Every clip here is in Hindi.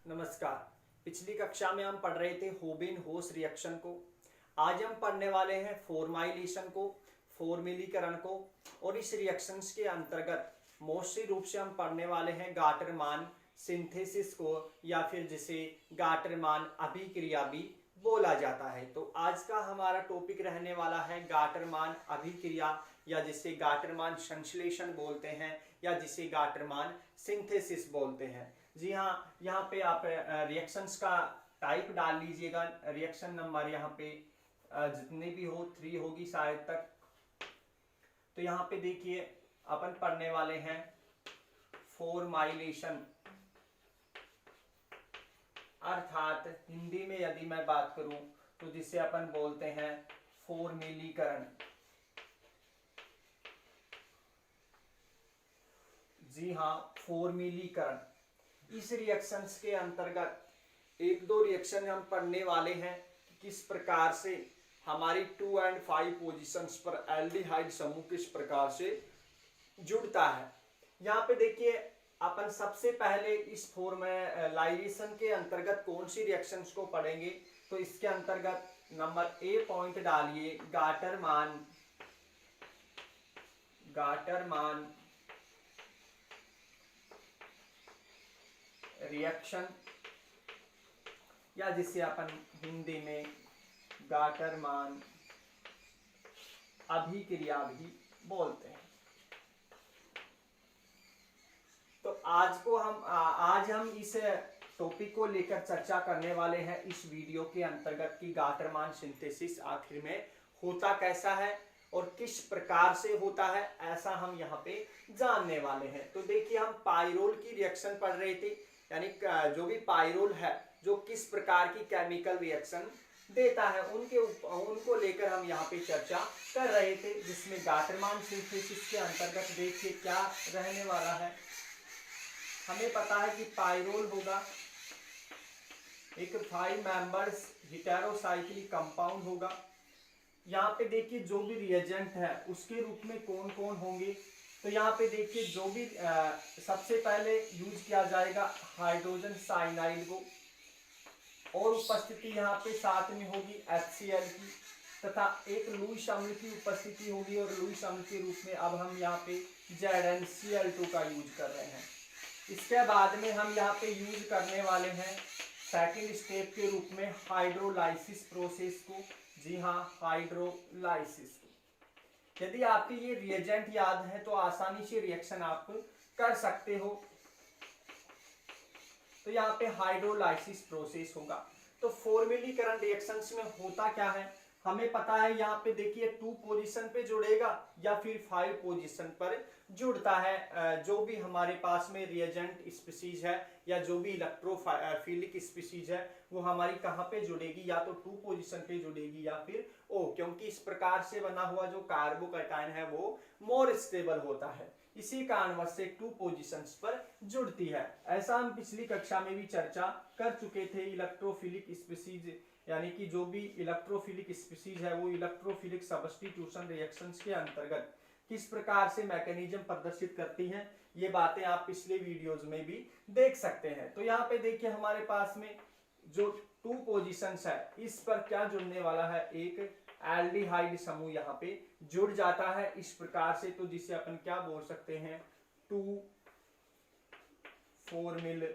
नमस्कार। पिछली कक्षा में हम पढ़ रहे थे होबिन होस रिएक्शन को। आज हम पढ़ने वाले हैं फॉर्माइलेशन को, फॉर्मिलीकरण को, और इस रिएक्शंस के अंतर्गत मोस्टली रूप से हम पढ़ने वाले हैं गाटरमान सिंथेसिस को, या फिर जिसे गाटरमान अभिक्रिया भी बोला जाता है। तो आज का हमारा टॉपिक रहने वाला है गाटरमान अभिक्रिया, या जिसे गाटरमान संश्लेषण बोलते हैं, या जिसे गाटरमान सिंथेसिस बोलते हैं। जी हाँ, यहाँ पे आप रिएक्शंस का टाइप डाल लीजिएगा। रिएक्शन नंबर यहाँ पे जितने भी हो 3 होगी शायद तक। तो यहाँ पे देखिए अपन पढ़ने वाले हैं फॉर्माइलेशन, अर्थात हिंदी में यदि मैं बात करूं तो जिसे अपन बोलते हैं फॉर्मिलीकरण। जी हाँ, फॉर्मिलीकरण। इस रिएक्शंस के अंतर्गत एक दो रिएक्शन हम पढ़ने वाले हैं कि किस प्रकार से हमारी 2 और 5 पोजीशंस पर एल्डिहाइड समूह किस प्रकार से जुड़ता है। यहाँ पे देखिए अपन सबसे पहले इस फॉर्मलाइजेशन के अंतर्गत कौन सी रिएक्शंस को पढ़ेंगे। तो इसके अंतर्गत नंबर ए पॉइंट डालिए, गाटरमान रिएक्शन, या जिसे अपन हिंदी में गाटरमान अभिक्रिया भी बोलते हैं। तो आज हम इस टॉपिक को लेकर चर्चा करने वाले हैं इस वीडियो के अंतर्गत कि गाटरमान सिंथेसिस आखिर में होता कैसा है और किस प्रकार से होता है, ऐसा हम यहाँ पे जानने वाले हैं। तो देखिए हम पाइरोल की रिएक्शन पढ़ रहे थे, यानी जो भी पाइरोल है जो किस प्रकार की केमिकल रिएक्शन देता है उनको लेकर हम यहाँ पे चर्चा कर रहे थे, जिसमें गाटरमान सिंथेसिस के अंतर्गत देखिए क्या रहने वाला है। हमें पता है कि पाइरोल होगा एक 5 मेंबर्स हेटेरोसाइक्लिक कंपाउंड होगा। यहाँ पे देखिए जो भी रिएजेंट है उसके रूप में कौन कौन होंगे। तो यहाँ पे देखिए जो भी सबसे पहले यूज किया जाएगा हाइड्रोजन साइनाइड को, और उपस्थिति यहाँ पे साथ में होगी HCl की, तथा एक लुईस अम्ल की उपस्थिति होगी, और लुईस अम्ल के रूप में अब हम यहाँ पे ZnCl2 का यूज कर रहे हैं। इसके बाद में हम यहाँ पे यूज करने वाले हैं सेकेंड स्टेप के रूप में हाइड्रोलाइसिस प्रोसेस को। जी हाँ, हाइड्रोलाइसिस को। यदि आपके ये रिएजेंट याद है तो आसानी से रिएक्शन आप कर सकते हो। तो यहाँ पे हाइड्रोलाइसिस प्रोसेस होगा। तो फॉर्मिलीकरण रिएक्शंस में होता क्या है हमें पता है। यहाँ पे देखिए 2 पोजीशन पे जुड़ेगा या फिर 5 पोजीशन पर जुड़ता है। जो भी हमारे पास में रिएजेंट स्पीसीज है या जो भी इलेक्ट्रोफिलिक स्पीसीज है वो हमारी कहाँ पे जुड़ेगी, या तो 2 पोजीशन पे जुड़ेगी या फिर O, क्योंकि इस प्रकार से बना हुआ जो कार्बोकैटायन है वो मोर स्टेबल होता है, इसी कारणवश से 2 पोजीशंस पर जुड़ती है। ऐसा हम पिछली कक्षा में भी चर्चा कर चुके थे। इलेक्ट्रोफिलिक स्पीसीज यानी कि जो भी इलेक्ट्रोफिलिक स्पीसीज है वो इलेक्ट्रोफिलिक सब्स्टिट्यूशन रिएक्शंस के अंतर्गत किस प्रकार से मैकेनिज्म प्रदर्शित करती हैं, ये बातें आप पिछले वीडियोज में भी देख सकते हैं। तो यहाँ पे देखिए हमारे पास में जो 2 पोजीशंस है इस पर क्या जुड़ने वाला है, एक एल्डिहाइड समूह यहाँ पे जुड़ जाता है इस प्रकार से। तो जिसे अपन क्या बोल सकते हैं, 2 फॉर्मिल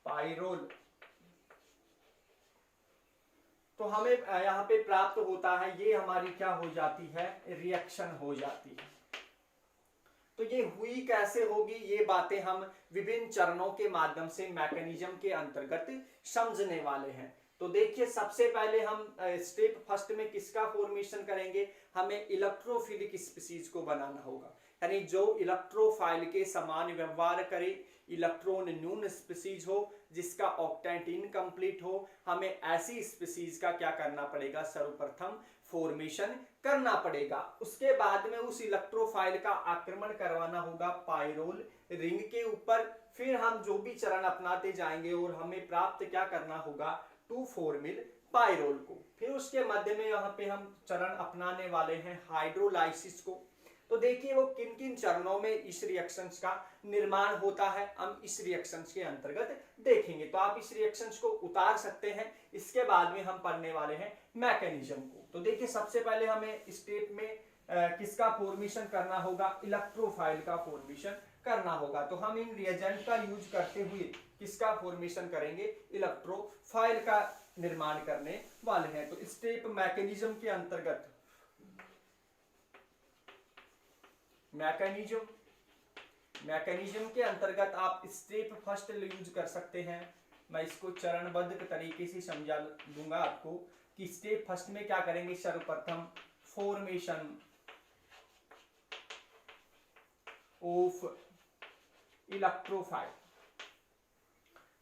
पाइरोल। तो हमें यहाँ पे प्राप्त होता है, ये हमारी क्या हो जाती है, रिएक्शन हो जाती है। तो ये हुई कैसे होगी, ये बातें हम विभिन्न चरणों के माध्यम से मैकेनिज्म के अंतर्गत समझने वाले हैं। तो देखिए सबसे पहले हम स्टेप फर्स्ट में किसका फॉर्मेशन करेंगे, हमें इलेक्ट्रोफिलिक स्पीसीज को बनाना होगा, यानी जो इलेक्ट्रोफाइल के समान व्यवहार करे, इलेक्ट्रॉन न्यून स्पीसीज हो, जिसका ऑक्टेंट इनकम्प्लीट हो। हमें ऐसी स्पीसीज का क्या करना पड़ेगा, सर्वप्रथम फॉर्मेशन करना पड़ेगा। उसके बाद में उस इलेक्ट्रोफाइल का आक्रमण करवाना होगा पाइरोल रिंग के ऊपर। फिर हम जो भी चरण अपनाते जाएंगे और हमें प्राप्त क्या करना होगा, 2 फॉर्मिल पाइरोल को। फिर उसके मध्य में यहाँ पे हम चरण अपनाने वाले हैं हाइड्रोलाइसिस को। तो देखिए वो किन किन चरणों में इस रिएक्शंस का निर्माण होता है, हम इस रिएक्शंस के अंतर्गत देखेंगे। तो आप इस रिएक्शंस को उतार सकते हैं। इसके बाद में हम पढ़ने वाले हैं मैकेनिज्म को। तो देखिए सबसे पहले हमें स्टेप में किसका फॉर्मेशन करना होगा, इलेक्ट्रोफाइल का फॉर्मेशन करना होगा। तो हम इन रिएजेंट का यूज करते हुए किसका फॉर्मेशन करेंगे, इलेक्ट्रोफाइल का निर्माण करने वाले हैं। तो स्टेप मैकेनिज्म के अंतर्गत मैकेनिज्म के अंतर्गत आप स्टेप फर्स्ट यूज कर सकते हैं। मैं इसको चरणबद्ध तरीके से समझा दूंगा आपको कि स्टेप फर्स्ट में क्या करेंगे। सर्वप्रथम फॉर्मेशन ऑफ इलेक्ट्रोफाइल।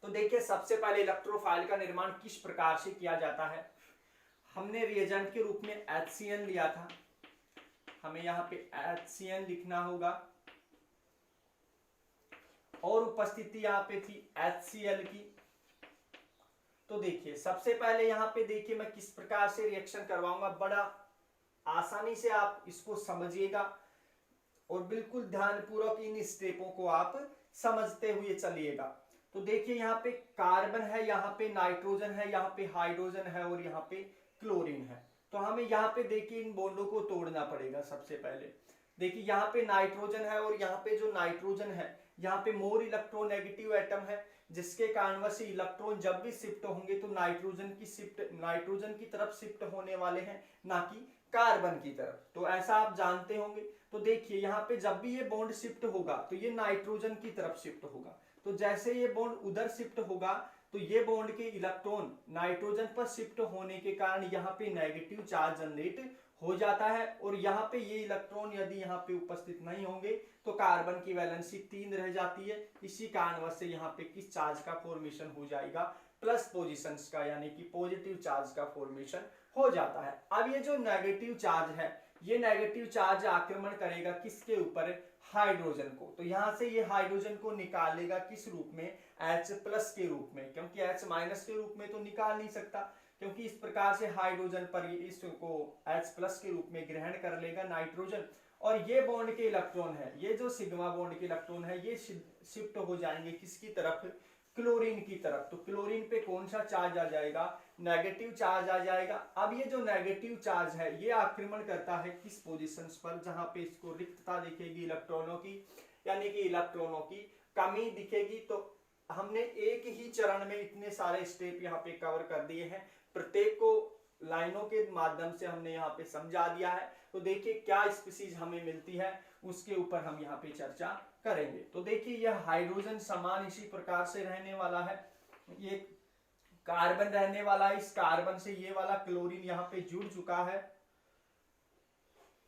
तो देखिए सबसे पहले इलेक्ट्रोफाइल का निर्माण किस प्रकार से किया जाता है। हमने रिएजेंट के रूप में HCl लिया था, हमें यहाँ पे HCl लिखना होगा और उपस्थिति यहाँ पे थी HCl की। तो देखिए सबसे पहले यहाँ पे देखिए मैं किस प्रकार से रिएक्शन करवाऊंगा, बड़ा आसानी से आप इसको समझिएगा और बिल्कुल ध्यानपूर्वक इन स्टेपों को आप समझते हुए चलिएगा। तो देखिए यहाँ पे कार्बन है, यहाँ पे नाइट्रोजन है, यहाँ पे हाइड्रोजन है और यहाँ पे क्लोरीन है। तो हमें यहाँ पे देखिए इन बॉन्डों को तोड़ना पड़ेगा। सबसे पहले देखिए यहाँ पे नाइट्रोजन है और यहाँ पे जो नाइट्रोजन है यहाँ पे मोर इलेक्ट्रोनेगेटिव एटम है, जिसके कारणवश इलेक्ट्रॉन जब भी शिफ्ट होंगे तो नाइट्रोजन की तरफ शिफ्ट होने वाले हैं, ना कि कार्बन की तरफ। तो ऐसा आप जानते होंगे। तो देखिए यहाँ पे जब भी ये बॉन्ड शिफ्ट होगा तो ये नाइट्रोजन की तरफ शिफ्ट होगा। तो जैसे ये बॉन्ड उधर शिफ्ट होगा तो ये बॉन्ड के इलेक्ट्रॉन नाइट्रोजन पर शिफ्ट होने के कारण यहाँ पे नेगेटिव चार्ज जनरेट हो जाता है और यहाँ पे ये इलेक्ट्रॉन यदि यहाँ पे उपस्थित नहीं होंगे तो कार्बन की वैलेंसी 3 रह जाती है। इसी कारणवश से यहाँ पे किस चार्ज का फॉर्मेशन हो जाएगा, प्लस पोजीशंस का, यानी कि पॉजिटिव चार्ज का फॉर्मेशन हो जाता है। अब ये जो नेगेटिव चार्ज है, ये नेगेटिव चार्ज आक्रमण करेगा किसके ऊपर, हाइड्रोजन को। तो यहां से ये हाइड्रोजन को निकालेगा किस रूप में, H+ के रूप में, क्योंकि H- के रूप में तो निकाल नहीं सकता, क्योंकि इस प्रकार से हाइड्रोजन पर इसको H+ के रूप में ग्रहण कर लेगा नाइट्रोजन। और ये बॉन्ड के इलेक्ट्रॉन है, ये जो सिग्मा बॉन्ड के इलेक्ट्रॉन है ये शिफ्ट हो जाएंगे किसकी तरफ, क्लोरीन की तरफ। तो क्लोरीन पे कौन सा चार्ज आ जाएगा, नेगेटिव चार्ज आ जाएगा। अब ये जो नेगेटिव चार्ज है ये आक्रमण करता है किस पोजीशंस पर, जहां पे इसको रिक्तता दिखेगी इलेक्ट्रॉनों की, यानी कि इलेक्ट्रॉनों की कमी दिखेगी। तो हमने एक ही चरण में इतने सारे स्टेप यहाँ पे कवर कर दिए हैं, प्रत्येक को लाइनों के माध्यम से हमने यहाँ पे समझा दिया है। तो देखिए क्या स्पीसीज हमें मिलती है उसके ऊपर हम यहाँ पे चर्चा करेंगे। तो देखिए यह हाइड्रोजन समान इसी प्रकार से रहने वाला है, ये कार्बन रहने वाला है, इस कार्बन से ये वाला क्लोरीन यहाँ पे जुड़ चुका है,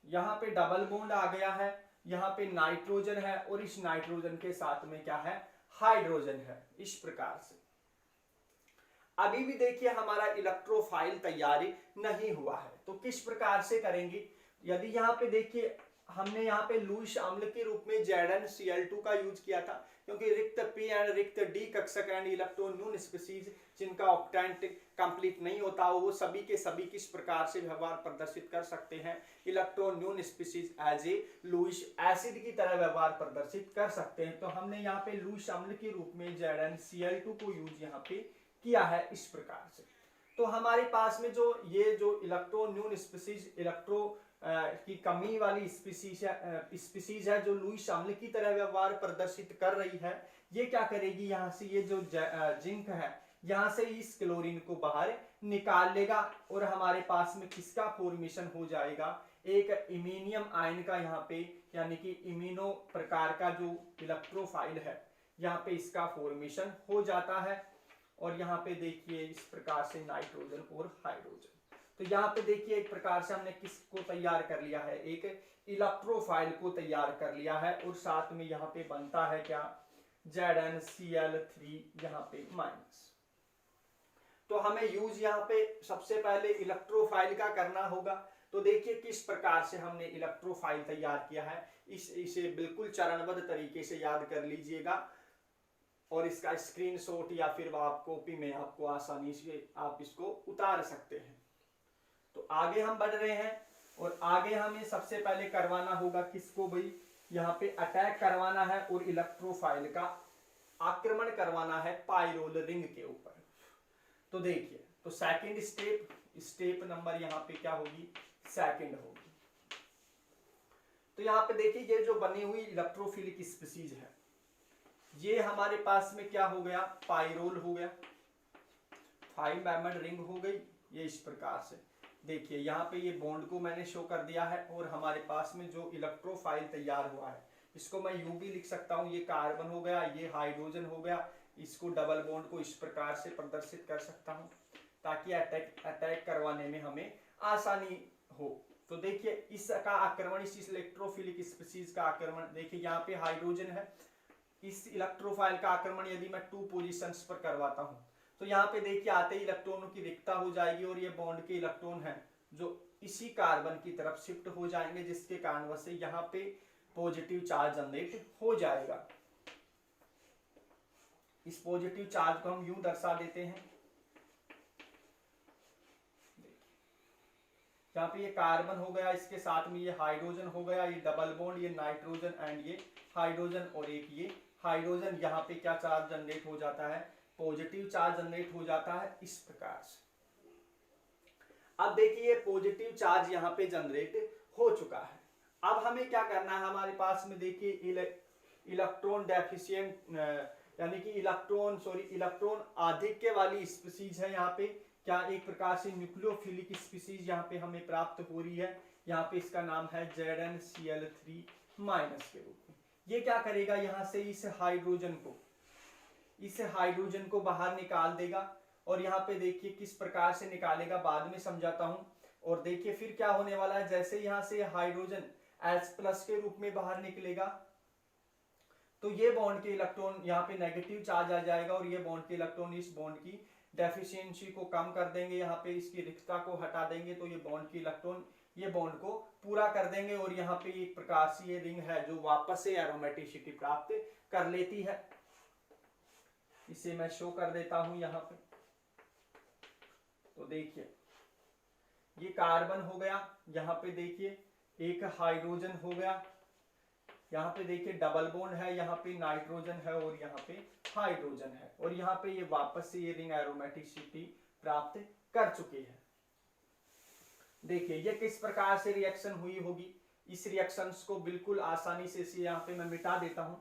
यहाँ पे डबल बॉन्ड आ गया है, यहाँ पे नाइट्रोजन है और इस नाइट्रोजन के साथ में क्या है, हाइड्रोजन है। इस प्रकार से अभी भी देखिए हमारा इलेक्ट्रोफाइल तैयारी नहीं हुआ है। तो किस प्रकार से करेंगे, यदि यहाँ पे देखिए हमने यहाँ पे लुईस अम्ल के रूप में ZnCl2 का यूज किया था, क्योंकि रिक्त P एंड रिक्त D कक्षक एंड इलेक्ट्रॉन न्यून स्पीसीज जिनका ऑक्टेंट कंप्लीट नहीं होता वो सभी के सभी किस प्रकार से व्यवहार प्रदर्शित कर सकते हैं, इलेक्ट्रॉन न्यून species as a Lewis acid की तरह व्यवहार प्रदर्शित कर सकते हैं। तो हमने यहाँ पे लुईस अम्ल के रूप में ZnCl2 को यूज यहाँ पे किया है इस प्रकार से। तो हमारे पास में जो ये जो इलेक्ट्रॉन न्यून स्पीसीज, इलेक्ट्रो की कमी वाली स्पीसीज है जो लुईस अम्ल की तरह व्यवहार प्रदर्शित कर रही है, ये क्या करेगी, यहाँ से ये जो जिंक है यहाँ से इस क्लोरीन को बाहर निकाल लेगा और हमारे पास में किसका फॉर्मेशन हो जाएगा, एक इमीनियम आयन का यहाँ पे, यानी कि इमिनो प्रकार का जो इलेक्ट्रोफाइल है यहाँ पे इसका फॉर्मेशन हो जाता है। और यहाँ पे देखिए इस प्रकार से नाइट्रोजन और हाइड्रोजन। तो यहाँ पे देखिए एक प्रकार से हमने किसको तैयार कर लिया है, एक इलेक्ट्रोफाइल को तैयार कर लिया है और साथ में यहाँ पे बनता है क्या, ZnCl3 यहाँ पे माइनस। तो हमें यूज यहाँ पे सबसे पहले इलेक्ट्रोफाइल का करना होगा। तो देखिए किस प्रकार से हमने इलेक्ट्रोफाइल तैयार किया है, इसे बिल्कुल चरणबद्ध तरीके से याद कर लीजिएगा और इसका स्क्रीनशॉट या फिर आप कॉपी में आपको आसानी से आप इसको उतार सकते हैं। तो आगे हम बढ़ रहे हैं। और आगे हमें सबसे पहले करवाना होगा किसको भाई, यहाँ पे अटैक करवाना है और इलेक्ट्रोफाइल का आक्रमण करवाना है पाइरोल रिंग के ऊपर। तो देखिए, तो सेकंड स्टेप नंबर यहाँ पे क्या होगी, सेकंड होगी। तो यहाँ पे देखिए ये जो बनी हुई इलेक्ट्रोफिलिक स्पीसीज है, ये हमारे पास में क्या हो गया, पाइरोल हो गया, 5 डायमंड रिंग हो गई। ये इस प्रकार से देखिए यहाँ पे ये बॉन्ड को मैंने शो कर दिया है और हमारे पास में जो इलेक्ट्रोफाइल तैयार हुआ है इसको मैं यू भी लिख सकता हूँ, ये कार्बन हो गया, ये हाइड्रोजन हो गया। इसको डबल बॉन्ड को इस प्रकार से प्रदर्शित कर सकता हूँ ताकि अटैक करवाने में हमें आसानी हो। तो देखिए इसका आक्रमण, इस इलेक्ट्रोफिलिक स्पीसीज का आक्रमण, देखिए यहाँ पे हाइड्रोजन है, इस इलेक्ट्रोफाइल का आक्रमण यदि मैं 2 पोजीशंस पर करवाता हूं तो यहाँ पे देखिए आते ही इलेक्ट्रॉनों की रिक्तता हो जाएगी और ये बॉन्ड के इलेक्ट्रॉन हैं जो इसी कार्बन की तरफ शिफ्ट हो जाएंगे, जिसके कारण से यहाँ पे पॉजिटिव चार्ज जनरेट हो जाएगा। इस पॉजिटिव चार्ज को हम यूं दर्शा देते हैं, यहाँ पे ये कार्बन हो गया, इसके साथ में ये हाइड्रोजन हो गया, ये डबल बॉन्ड, ये नाइट्रोजन एंड ये हाइड्रोजन और एक ये हाइड्रोजन। यहाँ पे क्या चार्ज जनरेट हो जाता है, पॉजिटिव चार्ज जनरेट हो जाता है इस प्रकार से। अब देखिए ये पॉजिटिव चार्ज यहाँ पे जनरेट हो चुका है। अब हमें क्या करना है, हमारे पास में देखिए इलेक्ट्रॉन डेफिशिएंट यानी कि इलेक्ट्रॉन आधिक्य वाली स्पीसीज है यहाँ पे, क्या एक प्रकार से न्यूक्लियोफिलिक स्पीसीज यहाँ पे हमें प्राप्त हो रही है। यहाँ पे इसका नाम है ZnCl3- के रूप में। ये क्या करेगा, यहाँ से इस हाइड्रोजन को बाहर निकाल देगा और यहाँ पे देखिए किस प्रकार से निकालेगा बाद में समझाता हूं। और देखिए फिर क्या होने वाला है, जैसे यहाँ से हाइड्रोजन H+ के रूप में बाहर निकलेगा तो ये बॉन्ड के इलेक्ट्रॉन यहाँ पे नेगेटिव चार्ज आ जाएगा और ये बॉन्ड के इलेक्ट्रॉन इस बॉन्ड की डेफिशिएंसी को कम कर देंगे, यहाँ पे इसकी रिक्तता को हटा देंगे, तो ये बॉन्ड के इलेक्ट्रॉन ये बॉन्ड को पूरा कर देंगे और यहाँ पे एक प्रकार से ये रिंग है जो वापस से एरोमेटिसिटी प्राप्त कर लेती है। इसे मैं शो कर देता हूं यहाँ पे। तो देखिए ये कार्बन हो गया, यहाँ पे देखिए एक हाइड्रोजन हो गया, यहाँ पे देखिए डबल बॉन्ड है, यहाँ पे नाइट्रोजन है और यहाँ पे हाइड्रोजन है और यहाँ पे ये वापस से ये रिंग एरोमेटिसिटी प्राप्त कर चुकी है। देखिए ये किस प्रकार से रिएक्शन हुई होगी, इस रिएक्शंस को बिल्कुल आसानी से इसे यहाँ पे मैं मिटा देता हूं।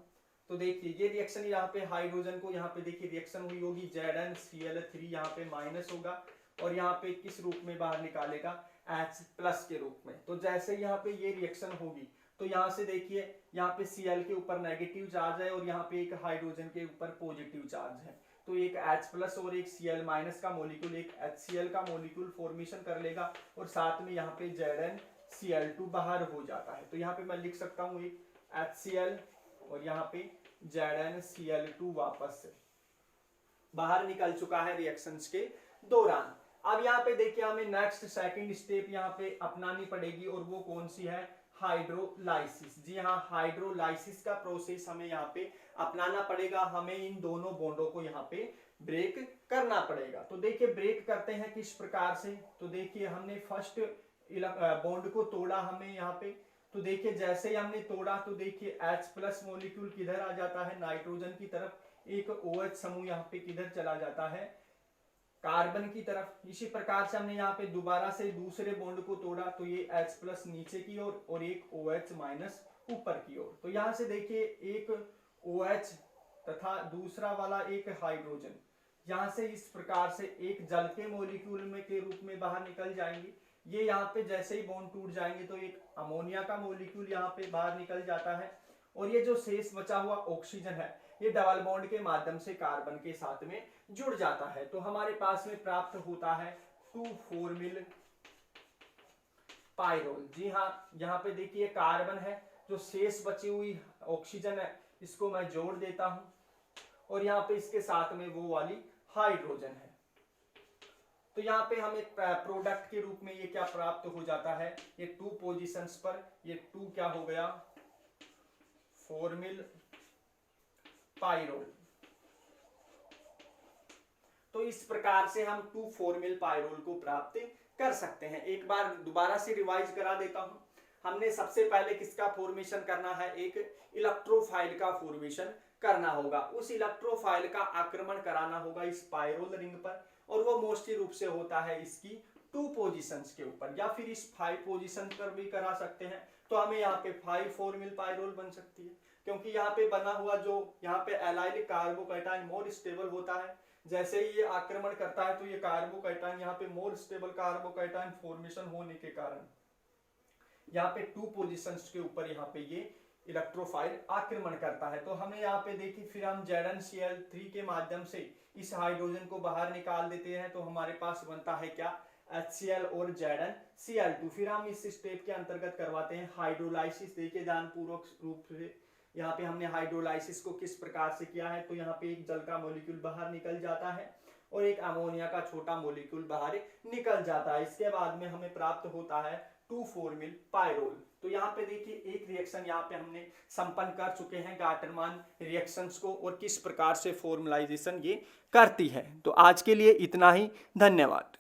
तो देखिए ये रिएक्शन यहाँ पे हाइड्रोजन को यहाँ पे देखिए रिएक्शन हुई होगी, ZnCl3 यहाँ पे माइनस होगा और यहाँ पे किस रूप में बाहर निकालेगा, H+ के रूप में। तो जैसे यहाँ पे ये रिएक्शन होगी तो यहाँ से देखिए यहाँ पे Cl के ऊपर नेगेटिव चार्ज है और यहाँ पे एक हाइड्रोजन के ऊपर पॉजिटिव चार्ज है, तो एक H+ और एक Cl- का मॉलिक्यूल एक HCl का मॉलिक्यूल फॉर्मेशन कर लेगा और साथ में यहाँ पे ZnCl2 बाहर हो जाता है। तो यहाँ पे मैं लिख सकता हूँ एक HCl और यहाँ पे ZnCl2 वापस से बाहर निकल चुका है रिएक्शंस के दौरान। अब यहाँ पे देखिए हमें नेक्स्ट सेकंड स्टेप यहाँ पे अपनानी पड़ेगी और वो कौन सी है, हाइड्रोलाइसिस। जी हाँ, हाइड्रोलाइसिस का प्रोसेस हमें यहाँ पे अपनाना पड़ेगा, हमें इन दोनों बॉन्डों को यहाँ पे ब्रेक करना पड़ेगा। तो देखिए ब्रेक करते हैं किस प्रकार से, तो देखिए हमने फर्स्ट बॉन्ड को तोड़ा हमें यहाँ पे, तो देखिए जैसे ही हमने तोड़ा तो देखिए H+ मॉलिक्यूल किधर आ जाता है, नाइट्रोजन की तरफ, एक OH समूह यहाँ पे किधर चला जाता है, कार्बन की तरफ। इसी प्रकार से हमने यहाँ पे दोबारा से दूसरे बॉन्ड को तोड़ा तो ये H+ नीचे की ओर और एक OH- ऊपर की ओर। तो यहाँ से देखिए एक OH तथा दूसरा वाला एक हाइड्रोजन यहाँ से इस प्रकार से एक जल के मॉलिक्यूल में के रूप में बाहर निकल जाएंगे। ये यहाँ पे जैसे ही बॉन्ड टूट जाएंगे तो एक अमोनिया का मॉलिक्यूल यहाँ पे बाहर निकल जाता है और ये जो शेष बचा हुआ ऑक्सीजन है ये डबल बॉन्ड के माध्यम से कार्बन के साथ में जुड़ जाता है। तो हमारे पास में प्राप्त होता है 2,4-मिल पाइरोल। जी हाँ, यहाँ पे देखिए कार्बन है, जो शेष बची हुई ऑक्सीजन है इसको मैं जोड़ देता हूं और यहाँ पे इसके साथ में वो वाली हाइड्रोजन है। तो यहाँ पे हमें प्रोडक्ट के रूप में ये क्या प्राप्त हो जाता है, ये 2 पोजीशंस पर ये 2 क्या हो गया, 4-मिल पाइरोल। तो इस प्रकार से हम 2,4-मिल पाइरोल को प्राप्त कर सकते हैं। एक बार दोबारा से रिवाइज करा देता हूं। हमने सबसे पहले किसका फॉर्मेशन करना है, एक इलेक्ट्रोफाइल का फॉर्मेशन करना होगा। उस इलेक्ट्रोफाइल का आक्रमण कराना होगा इस पायरोल रिंग पर, और वो मोस्टली रूप से होता है इसकी 2 पोजीशंस के ऊपर, या फिर इस 5 पोजीशन पर भी करा सकते हैं। तो हमें यहाँ पे 5 फॉर्मिल पायरोल बन सकती है, क्योंकि यहाँ पे बना हुआ जो यहाँ पे एलाइल कार्बोकैटायन मोर स्टेबल होता है। जैसे ही ये आक्रमण करता है तो ये कार्बोकैटायन यहाँ पे मोर स्टेबल कार्बोकैटायन फॉर्मेशन होने के कारण यहाँ पे 2 पोजीशंस के ऊपर यहाँ पे ये इलेक्ट्रोफाइल आक्रमण करता है। तो हमें यहाँ पे देखिए, फिर हम ZnCl3 के माध्यम से इस हाइड्रोजन को बाहर निकाल देते हैं, तो हमारे पास बनता है क्या, HCl और ZnCl2। फिर हम इस स्टेप के अंतर्गत करवाते हैं हाइड्रोलाइसिस। देखिए ध्यानपूर्वक रूप से यहाँ पे हमने हाइड्रोलाइसिस को किस प्रकार से किया है। तो यहाँ पे एक जल का मॉलिक्यूल बाहर निकल जाता है और एक अमोनिया का छोटा मॉलिक्यूल बाहर निकल जाता है। इसके बाद में हमें प्राप्त होता है 2 फॉर्मिल पायरोल। तो यहाँ पे देखिए एक रिएक्शन यहाँ पे हमने संपन्न कर चुके हैं गाटरमान रिएक्शंस को, और किस प्रकार से फॉर्मलाइजेशन ये करती है। तो आज के लिए इतना ही, धन्यवाद।